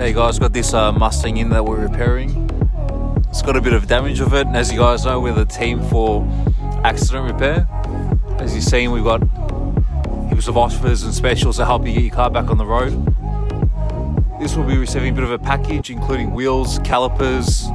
Hey guys, got this Mustang in that we're repairing. It's got a bit of damage of it, and as you guys know, we're the team for accident repair. As you've seen, we've got heaps of offers and specials to help you get your car back on the road. This will be receiving a bit of a package, including wheels, calipers,